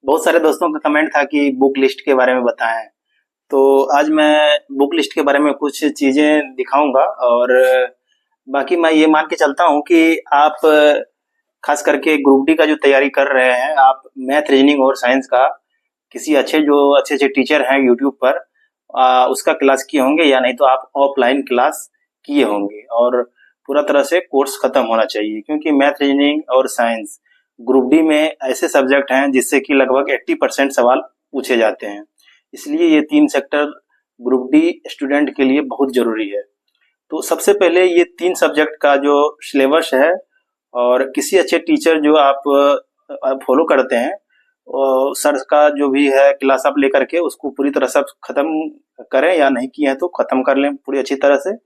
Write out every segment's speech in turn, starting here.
बहुत सारे दोस्तों का कमेंट था कि बुक लिस्ट के बारे में बताएं। तो आज मैं बुक लिस्ट के बारे में कुछ चीज़ें दिखाऊंगा और बाकी मैं ये मान के चलता हूँ कि आप खास करके ग्रुप डी का जो तैयारी कर रहे हैं, आप मैथ, रीजनिंग और साइंस का किसी अच्छे अच्छे टीचर हैं यूट्यूब पर उसका क्लास किए होंगे, या नहीं तो आप ऑफलाइन क्लास किए होंगे। और पूरा तरह से कोर्स खत्म होना चाहिए, क्योंकि मैथ, रीजनिंग और साइंस ग्रुप डी में ऐसे सब्जेक्ट हैं जिससे कि लगभग 80% सवाल पूछे जाते हैं। इसलिए ये 3 सेक्टर ग्रुप डी स्टूडेंट के लिए बहुत ज़रूरी है। तो सबसे पहले ये 3 सब्जेक्ट का जो सिलेबस है, और किसी अच्छे टीचर जो आप फॉलो करते हैं, सर का जो भी है क्लास आप लेकर के उसको पूरी तरह से ख़त्म करें, या नहीं किए हैं तो ख़त्म कर लें पूरी अच्छी तरह से।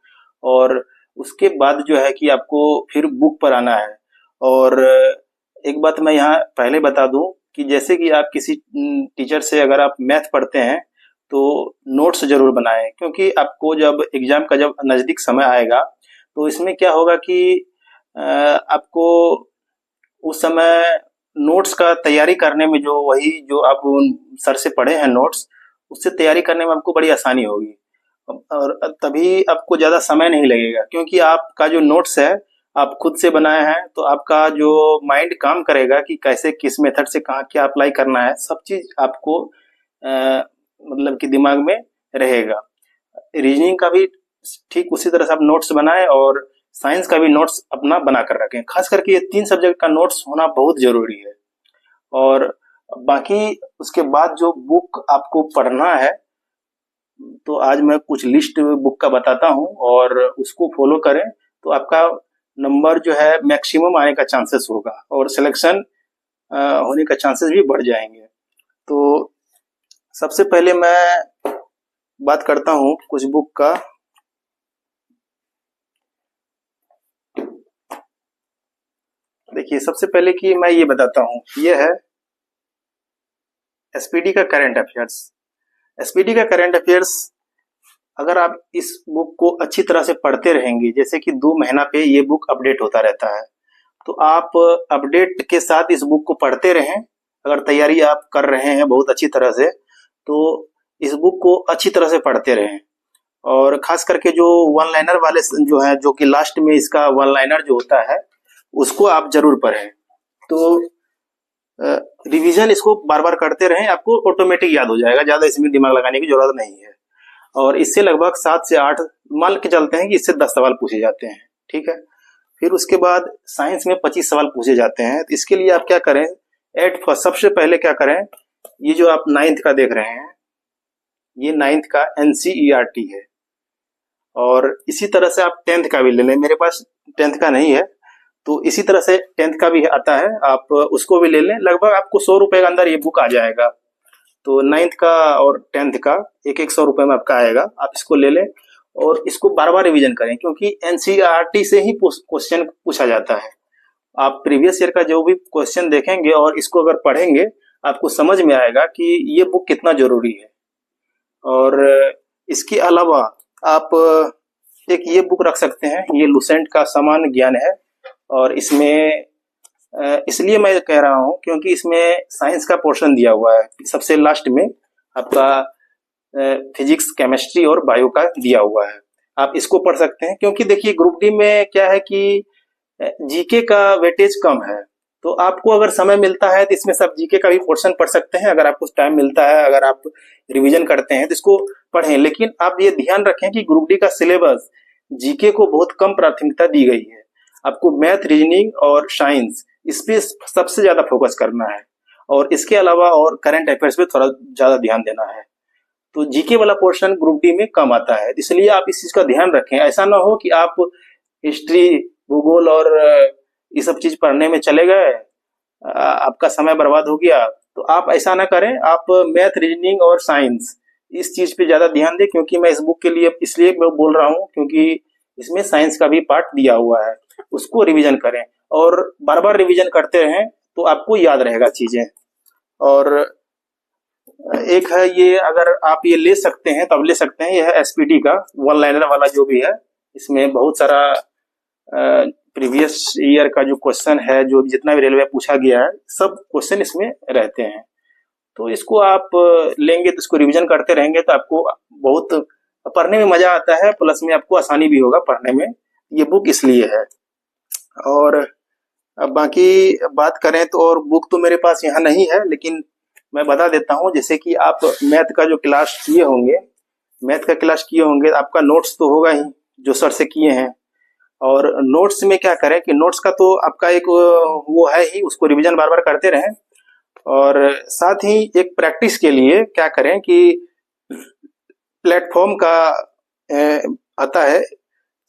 और उसके बाद जो है कि आपको फिर बुक पर आना है। और एक बात मैं यहाँ पहले बता दूं कि जैसे कि आप किसी टीचर से अगर आप मैथ पढ़ते हैं तो नोट्स जरूर बनाएं, क्योंकि आपको जब एग्जाम का जब नज़दीक समय आएगा तो इसमें क्या होगा कि आपको उस समय नोट्स का तैयारी करने में, जो वही जो आप सर से पढ़े हैं नोट्स, उससे तैयारी करने में आपको बड़ी आसानी होगी। और तभी आपको ज़्यादा समय नहीं लगेगा, क्योंकि आपका जो नोट्स है आप खुद से बनाए हैं, तो आपका जो माइंड काम करेगा कि कैसे किस मेथड से कहाँ क्या अप्लाई करना है, सब चीज़ आपको मतलब कि दिमाग में रहेगा। रीजनिंग का भी ठीक उसी तरह से आप नोट्स बनाएं, और साइंस का भी नोट्स अपना बना कर रखें। खास करके ये 3 सब्जेक्ट का नोट्स होना बहुत ज़रूरी है। और बाकी उसके बाद जो बुक आपको पढ़ना है, तो आज मैं कुछ लिस्ट बुक का बताता हूँ और उसको फॉलो करें तो आपका नंबर जो है मैक्सिमम आने का चांसेस होगा, और सिलेक्शन होने का चांसेस भी बढ़ जाएंगे। तो सबसे पहले मैं बात करता हूँ कुछ बुक का। देखिए, सबसे पहले कि मैं ये बताता हूँ, ये है एसपीडी का करंट अफेयर्स। एसपीडी का करंट अफेयर्स अगर आप इस बुक को अच्छी तरह से पढ़ते रहेंगे, जैसे कि 2 महीना पे ये बुक अपडेट होता रहता है, तो आप अपडेट के साथ इस बुक को पढ़ते रहें। अगर तैयारी आप कर रहे हैं बहुत अच्छी तरह से, तो इस बुक को अच्छी तरह से पढ़ते रहें। और खास करके जो वन लाइनर वाले जो है, जो कि लास्ट में इसका वन लाइनर जो होता है, उसको आप जरूर पढ़ें। तो रिवीजन इसको बार बार करते रहें, आपको ऑटोमेटिक याद हो जाएगा, ज़्यादा इसमें दिमाग लगाने की जरूरत नहीं है। और इससे लगभग 7 से 8 मान के चलते हैं कि इससे 10 सवाल पूछे जाते हैं, ठीक है। फिर उसके बाद साइंस में 25 सवाल पूछे जाते हैं। तो इसके लिए आप क्या करें, एट फर्स्ट सबसे पहले क्या करें, ये जो आप 9th का देख रहे हैं, ये 9th का NCERT है। और इसी तरह से आप 10th का भी ले लें, मेरे पास 10th का नहीं है, तो इसी तरह से 10th का भी आता है, आप उसको भी ले लें। लगभग आपको 100 रुपए के अंदर ये बुक आ जाएगा। तो 9th का और 10th का एक 100 रुपए में आपका आएगा, आप इसको ले लें और इसको बार बार रिवीजन करें, क्योंकि NCERT से ही क्वेश्चन पूछा जाता है। आप प्रीवियस ईयर का जो भी क्वेश्चन देखेंगे और इसको अगर पढ़ेंगे, आपको समझ में आएगा कि ये बुक कितना जरूरी है। और इसके अलावा आप एक ये बुक रख सकते हैं, ये लुसेंट का सामान्य ज्ञान है। और इसमें इसलिए मैं कह रहा हूँ क्योंकि इसमें साइंस का पोर्शन दिया हुआ है, सबसे लास्ट में आपका फिजिक्स, केमिस्ट्री और बायो का दिया हुआ है। आप इसको पढ़ सकते हैं, क्योंकि देखिए ग्रुप डी में क्या है कि जीके का वेटेज कम है, तो आपको अगर समय मिलता है तो इसमें सब जीके का भी पोर्शन पढ़ सकते हैं। अगर आपको टाइम मिलता है, अगर आप रिवीजन करते हैं तो इसको पढ़ें। लेकिन आप ये ध्यान रखें कि ग्रुप डी का सिलेबस जीके को बहुत कम प्राथमिकता दी गई है। आपको मैथ, रीजनिंग और साइंस इस पे सबसे ज्यादा फोकस करना है, और इसके अलावा और करंट अफेयर्स पे थोड़ा ज्यादा ध्यान देना है। तो जीके वाला पोर्शन ग्रुप डी में कम आता है, इसलिए आप इस चीज का ध्यान रखें। ऐसा ना हो कि आप हिस्ट्री, भूगोल और ये सब चीज पढ़ने में चले गए, आपका समय बर्बाद हो गया। तो आप ऐसा ना करें, आप मैथ, रीजनिंग और साइंस इस चीज पे ज्यादा ध्यान दें। क्योंकि मैं इस बुक के लिए इसलिए मैं बोल रहा हूँ क्योंकि इसमें साइंस का भी पार्ट दिया हुआ है, उसको रिवीजन करें और बार बार रिवीजन करते रहें, तो आपको याद रहेगा चीजें। और एक है ये, अगर आप ये ले सकते हैं तब ले सकते हैं, यह है एसपीडी का वन लाइनर वाला जो भी है। इसमें बहुत सारा प्रीवियस ईयर का जो क्वेश्चन है, जो जितना भी रेलवे पूछा गया है, सब क्वेश्चन इसमें रहते हैं। तो इसको आप लेंगे तो इसको रिवीजन करते रहेंगे तो आपको बहुत पढ़ने में मजा आता है, प्लस में आपको आसानी भी होगा पढ़ने में। ये बुक इसलिए है। और अब बाकी बात करें तो और बुक तो मेरे पास यहाँ नहीं है, लेकिन मैं बता देता हूँ। जैसे कि आप मैथ का जो क्लास किए होंगे, आपका नोट्स तो होगा ही जो सर से किए हैं। और नोट्स में क्या करें कि नोट्स का तो आपका एक वो है ही, उसको रिवीजन बार बार करते रहें। और साथ ही एक प्रैक्टिस के लिए क्या करें कि प्लेटफॉर्म का आता है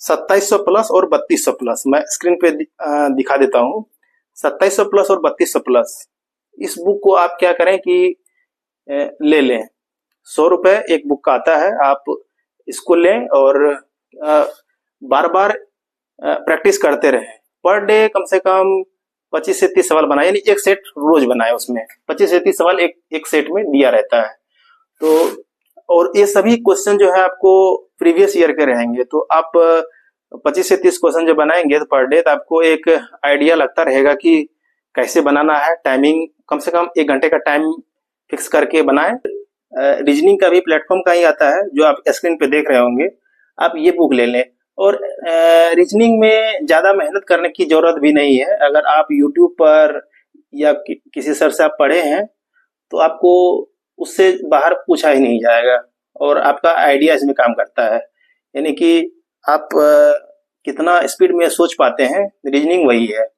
2700 प्लस और 3200 प्लस। मैं स्क्रीन पे दिखा देता हूँ। 2700 प्लस और 3200 प्लस, इस बुक को आप क्या करें कि ले लें। 100 रुपए एक बुक का आता है, आप इसको लें और बार बार प्रैक्टिस करते रहें। पर डे कम से कम 25 से 30 सवाल बनाए, यानी एक सेट रोज बनाए। उसमें 25 से 30 सवाल एक सेट में दिया रहता है। तो और ये सभी क्वेश्चन जो है आपको प्रीवियस ईयर के रहेंगे। तो आप 25 से 30 क्वेश्चन जो बनाएंगे तो पर डे, तो आपको एक आइडिया लगता रहेगा कि कैसे बनाना है। टाइमिंग कम से कम 1 घंटे का टाइम फिक्स करके बनाएं। रीजनिंग का भी प्लेटफॉर्म का ही आता है जो आप स्क्रीन पे देख रहे होंगे। आप ये बुक ले लें। और रीजनिंग में ज़्यादा मेहनत करने की ज़रूरत भी नहीं है। अगर आप यूट्यूब पर या किसी सर से आप पढ़े हैं तो आपको उससे बाहर पूछा ही नहीं जाएगा और आपका आइडिया इसमें काम करता है। यानी कि आप कितना स्पीड में सोच पाते हैं, रीजनिंग वही है।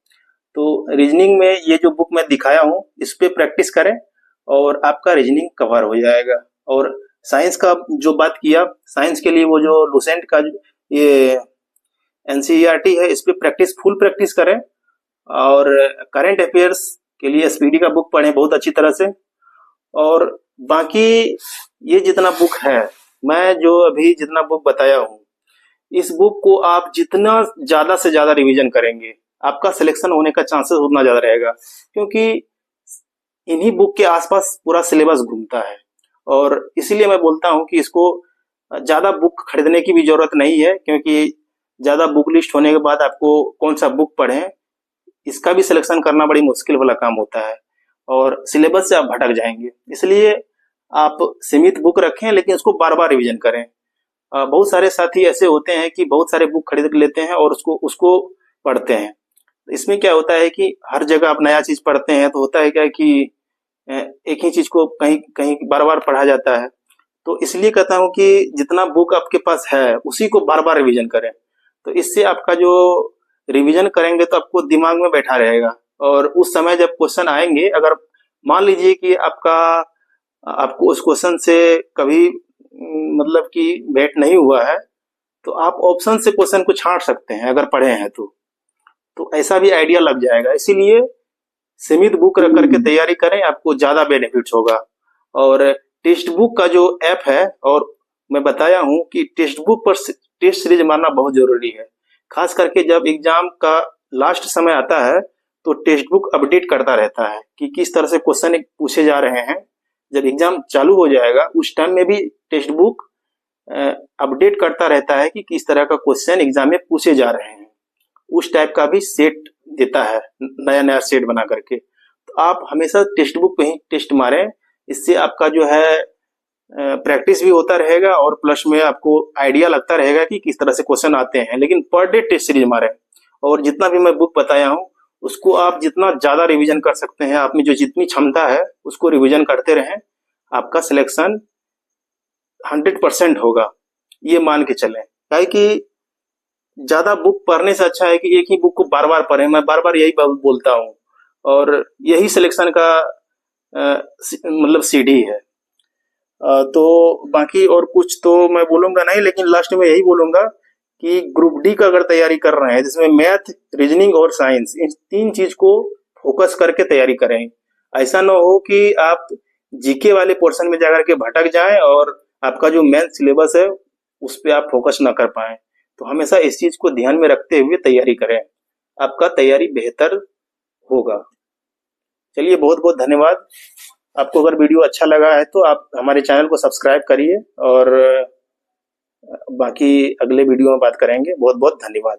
तो रीजनिंग में ये जो बुक मैं दिखाया हूँ, इस पे प्रैक्टिस करें और आपका रीजनिंग कवर हो जाएगा। और साइंस का जो बात किया, साइंस के लिए वो जो लुसेंट का ये एनसीईआरटी है, इस पे फुल प्रैक्टिस करें। और करंट अफेयर्स के लिए एसपीडी का बुक पढ़ें बहुत अच्छी तरह से। और बाकी ये जितना बुक है, मैं जो अभी जितना बुक बताया हूँ, इस बुक को आप जितना ज्यादा से ज्यादा रिवीजन करेंगे, आपका सिलेक्शन होने का चांसेस उतना ज्यादा रहेगा। क्योंकि इन्हीं बुक के आसपास पूरा सिलेबस घूमता है। और इसीलिए मैं बोलता हूँ कि इसको ज्यादा बुक खरीदने की भी जरूरत नहीं है, क्योंकि ज्यादा बुक लिस्ट होने के बाद आपको कौन सा बुक पढ़ें, इसका भी सिलेक्शन करना बड़ी मुश्किल वाला काम होता है और सिलेबस से आप भटक जाएंगे। इसलिए आप सीमित बुक रखें, लेकिन उसको बार बार रिवीजन करें। बहुत सारे साथी ऐसे होते हैं कि बहुत सारे बुक खरीद लेते हैं और उसको पढ़ते हैं। इसमें क्या होता है कि हर जगह आप नया चीज पढ़ते हैं तो होता है क्या कि एक ही चीज को कहीं कहीं बार बार पढ़ा जाता है। तो इसलिए कहता हूँ कि जितना बुक आपके पास है उसी को बार बार रिवीजन करें। तो इससे आपका जो रिवीजन करेंगे तो आपको दिमाग में बैठा रहेगा। और उस समय जब क्वेश्चन आएंगे, अगर मान लीजिए कि आपको उस क्वेश्चन से कभी मतलब कि भेंट नहीं हुआ है, तो आप ऑप्शन से क्वेश्चन को छांट सकते हैं अगर पढ़े हैं तो ऐसा भी आइडिया लग जाएगा। इसीलिए सीमित बुक रख करके तैयारी करें, आपको ज्यादा बेनिफिट होगा। और टेक्स्ट बुक का जो ऐप है, और मैं बताया हूं कि टेक्स्ट बुक पर टेस्ट सीरीज मारना बहुत जरूरी है। खास करके जब एग्जाम का लास्ट समय आता है तो टेक्स्ट बुक अपडेट करता रहता है कि किस तरह से क्वेश्चन पूछे जा रहे हैं। जब एग्जाम चालू हो जाएगा उस टाइम में भी टेक्स्ट बुक अपडेट करता रहता है कि किस तरह का क्वेश्चन एग्जाम में पूछे जा रहे हैं। उस टाइप का भी सेट देता है, नया नया सेट बना करके। तो आप हमेशा टेक्स्ट बुक पे ही टेस्ट मारें। इससे आपका जो है प्रैक्टिस भी होता रहेगा और प्लस में आपको आइडिया लगता रहेगा कि किस तरह से क्वेश्चन आते हैं। लेकिन पर डे टेस्ट सीरीज मारें और जितना भी मैं बुक बताया हूँ उसको आप जितना ज्यादा रिवीजन कर सकते हैं, आप में जो जितनी क्षमता है उसको रिवीजन करते रहें, आपका सिलेक्शन 100% होगा, ये मान के चलें। क्या कि ज्यादा बुक पढ़ने से अच्छा है कि एक ही बुक को बार बार पढ़ें। मैं बार बार यही बोलता हूँ और यही सिलेक्शन का मतलब सीढ़ी है। तो बाकी और कुछ तो मैं बोलूंगा नहीं, लेकिन लास्ट में यही बोलूंगा कि ग्रुप डी का अगर तैयारी कर रहे हैं जिसमें मैथ, रीजनिंग और साइंस, इन 3 चीज को फोकस करके तैयारी करें। ऐसा ना हो कि आप जीके वाले पोर्शन में जाकर के भटक जाएं और आपका जो मेन सिलेबस है उस पर आप फोकस ना कर पाए। तो हमेशा इस चीज को ध्यान में रखते हुए तैयारी करें, आपका तैयारी बेहतर होगा। चलिए, बहुत बहुत धन्यवाद। आपको अगर वीडियो अच्छा लगा है तो आप हमारे चैनल को सब्सक्राइब करिए और बाकी अगले वीडियो में बात करेंगे। बहुत बहुत धन्यवाद।